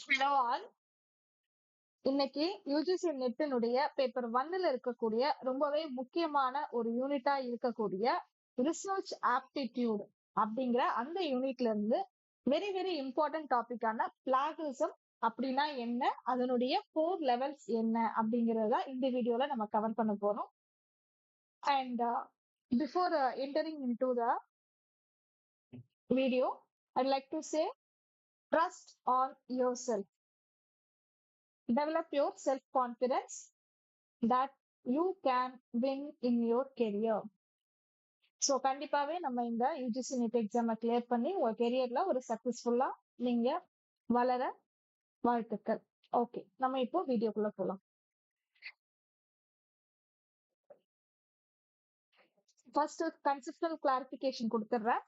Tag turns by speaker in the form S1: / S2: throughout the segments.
S1: Hello all. இன்னைக்கு UGC நெட்டினுடைய paper 1ல இருக்கக்கூடிய ரொம்பவே முக்கியமான ஒரு யூனிட்டா இருக்கக்கூடிய ரிசர்ச் ஆப்டிடியூட் அப்படிங்கிற அந்த யூனிட்ல இருந்து வெரி வெரி இம்பார்ட்டன்ட் டாபிக்கான பிளாகிசம் அப்படின்னா என்ன, அதனுடைய 4 லெவல்ஸ் என்ன அப்படிங்கறத இந்த வீடியோல நம்ம கவர் பண்ண போறோம். And before entering into the video, I'd like to say trust on yourself. Develop your self-confidence that you can win in your career. So கண்டிப்பாவே நம்ம இந்த யூஜிசி நெட் எக்ஸாமை கிளியர் பண்ணி உங்க கெரியர்ல ஒரு சக்சஸ்ஃபுல்லா நீங்க வளர வாழ்த்துக்கள். ஓகே, நம்ம இப்போ வீடியோக்குள்ள போலாம். ஃபர்ஸ்ட் கன்செப்சுவல் கிளாரிபிகேஷன் கொடுத்துட்றேன்.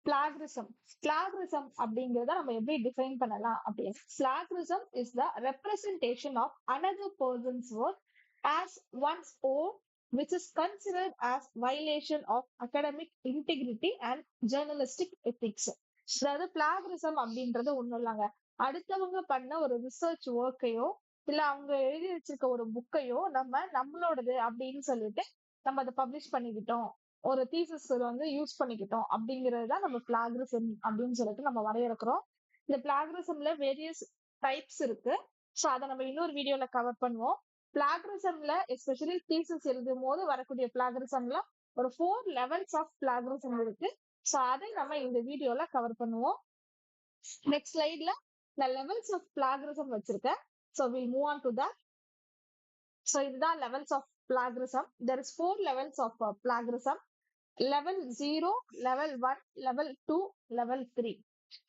S1: பிளாகிரிசம் அப்படிங்கறத நம்ம எப்படி டிஃபைன் பண்ணலாம் அப்படின்னு. Plagiarism is the representation of another person's work as one's own, which is considered as violation of academic integrity and journalistic ethics. அதாவது பிளாகிரிசம் அப்படின்றது ஒண்ணும் இல்லைங்க, அடுத்தவங்க பண்ண ஒரு ரிசர்ச் ஒர்க்கையோ இல்ல அவங்க எழுதி வச்சிருக்க ஒரு புக்கையோ நம்மளோடது அப்படின்னு சொல்லிட்டு நம்ம அதை பப்ளிஷ் பண்ணிக்கிட்டோம், ஒரு தீசிஸ் வந்து யூஸ் பண்ணிக்கிட்டோம் அப்படிங்கிறது தான் நம்ம பிளாகிரிசம் அப்படின்னு சொல்லிட்டு நம்ம வரையறுக்கிறோம். இந்த பிளாகிரிசம்ல வேரியஸ் டைப்ஸ் இருக்கு. ஸோ அதை நம்ம இன்னொரு வீடியோல கவர் பண்ணுவோம். பிளாகிரிசம்ல எஸ்பெஷலி தீசிஸ் எழுதும் போது வரக்கூடிய பிளாகிரிசம்ல ஒரு 4 லெவல்ஸ் ஆஃப் பிளாகிரிசம் இருக்கு. ஸோ அதை நம்ம இந்த வீடியோல கவர் பண்ணுவோம். நெக்ஸ்ட் ஸ்லைட்ல நான் லெவல்ஸ் ஆஃப் பிளாகிரிசம் வச்சிருக்கேன். So will move on to that. So இதுதான் levels of plagiarism. There is 4 levels of plagiarism. Level 0, level 1, level 2, level 3.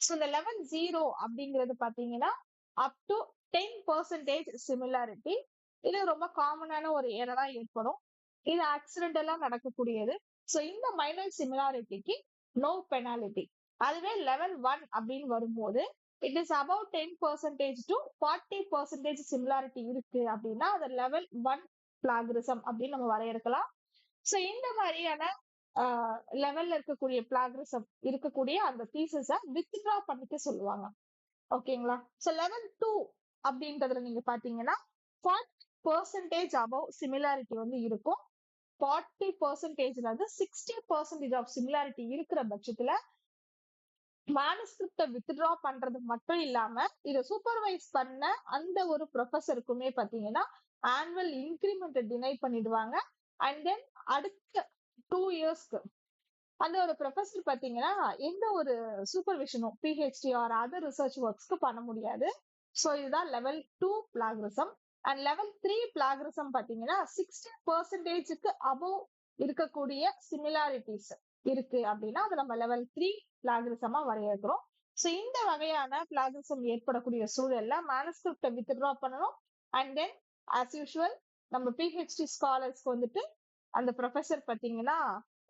S1: So இந்த லெவல் 0 அப்படிங்கிறது பாத்தீங்கன்னா அப் டு 10% சிமிலாரிட்டி. இது ரொம்ப காமனான ஒரு எரரா ஏற்படும். இது ஆக்சிடென்டலா நடக்கக்கூடியது. ஸோ இந்த மைனர் சிமிலாரிட்டிக்கு நோ பெனாலிட்டி. அதுவே லெவல் 1 அப்படின்னு வரும்போது it is about 10% to 40% similarity இருக்கு அப்படின்னா அது லெவல் 1 பிளாகிரிசம் அப்படின்னு நம்ம வரையறுக்கலாம். ஸோ இந்த மாதிரியான லெவல்ல இருக்கக்கூடிய பிளாகிரிசம் இருக்கக்கூடிய அந்த தீசிஸை வித்ட்ரா பண்ணிக்க சொல்லுவாங்க. ஓகேங்களா? ஸோ லெவல் 2 அப்படின்றதுல நீங்க பாத்தீங்கன்னா 40% அபவ் சிமிலாரிட்டி வந்து இருக்கும். 40%ல இருந்து 60% ஆஃப் சிமிலாரிட்டி இருக்கிற பட்சத்துல மேனுஸ்கிரிப்ட வித்ட்ரா பண்றது மட்டும் இல்லாம இதை சூப்பர்வைஸ் பண்ண அந்த ஒரு ப்ரொஃபஸருக்குமே பாத்தீங்கன்னா ஆனுவல் இன்கிரிமெண்ட் டினை பண்ணிடுவாங்க. அண்ட் தென் அடுத்த 2 இயர்ஸ்க்கு அந்த ஒரு ப்ரொஃபஸர் பாத்தீங்கன்னா எந்த ஒரு சூப்பர்விஷனும் பிஹெச்டி ஆர் அதர் ரிசர்ச் ஒர்க்ஸ்க்கு பண்ண முடியாது. ஸோ இதுதான் லெவல் 2 பிளாகிரிசம். அண்ட் லெவல் 3 பிளாகிரிசம் பாத்தீங்கன்னா 60%க்கு அபவ் இருக்கக்கூடிய சிமிலாரிட்டிஸ் இருக்கு அப்படின்னா அது நம்ம லெவல் 3 பிளாகிரிசமா வரையறுக்கிறோம். ஸோ இந்த வகையான பிளாகிரிசம் ஏற்படக்கூடிய சூழல்ல மேனுஸ்கிரிப்ட வித்ட்ரா பண்ணணும். அண்ட் தென் ஆஸ் யூஷுவல் நம்ம பிஹெச்டி ஸ்காலர்ஸ்க்கு வந்துட்டு அந்த ப்ரொஃபஸர் பாத்தீங்கன்னா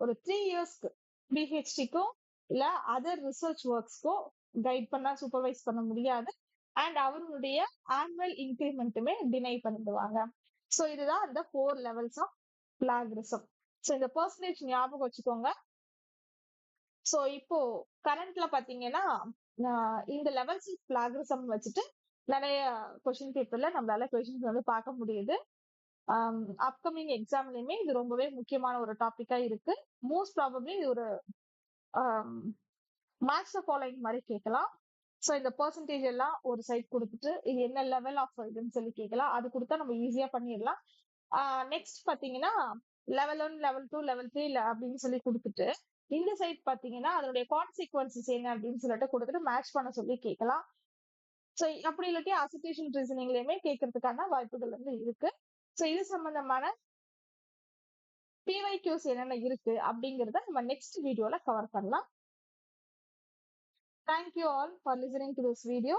S1: ஒரு 3 இயர்ஸ்க்கு பிஹெச்டிக்கும் இல்ல அதர் ரிசர்ச் ஒர்க்ஸ்க்கோ கைட் பண்ணா சூப்பர்வைஸ் பண்ண முடியாது. அண்ட் அவருடைய ஆனுவல் இன்கிரிமெண்ட்டுமே டினை பண்ணிடுவாங்க. ஸோ இதுதான் இந்த 4 லெவல்ஸ் ஆஃப் பிளாகிரிசம். ஸோ இந்த பெர்சன்டேஜ் ஞாபகம் வச்சுக்கோங்க. ஸோ இப்போ கரண்ட்ல பாத்தீங்கன்னா இந்த லெவல்ஸ் ஆஃப் பிளாகிரிசம் வச்சுட்டு நிறைய கொஸ்டின் பேப்பர்ல நம்மளால கொஸ்டின்ஸ் வந்து பார்க்க முடியுது. அப்கமிங் எக்ஸாம்லயுமே இது ரொம்பவே முக்கியமான ஒரு டாபிக்கா இருக்கு. மோஸ்ட் ப்ராபப்ளி இது ஒரு மேட்ச் ஃபாலோயிங் மாதிரி கேட்கலாம். ஸோ இந்த பெர்சன்டேஜ் எல்லாம் ஒரு சைட் கொடுத்துட்டு இது என்ன லெவல் ஆஃப் இதுன்னு சொல்லி கேட்கலாம். அது கொடுத்தா நம்ம ஈஸியா பண்ணிடலாம். நெக்ஸ்ட் பாத்தீங்கன்னா லெவல் 1, லெவல் 2, லெவல் 3 அப்படின்னு சொல்லி கொடுத்துட்டு இந்த சைட் பாத்தீங்கன்னா அதனுடைய கான்சிக்வன்சஸ் என்ன அப்படின்னு சொல்லிட்டு கொடுத்துட்டு மேட்ச் பண்ண சொல்லி கேட்கலாம். ஸோ அப்படி இல்லாட்டி அசோசியேஷன் ரீசனிங்லயுமே கேட்கறதுக்கான வாய்ப்புகள் வந்து இருக்கு. ஸோ இது சம்பந்தமான PYQs என்னென்ன இருக்கு அப்படிங்கறத நம்ம நெக்ஸ்ட் வீடியோல கவர் பண்ணலாம். Thank you all for listening to this video.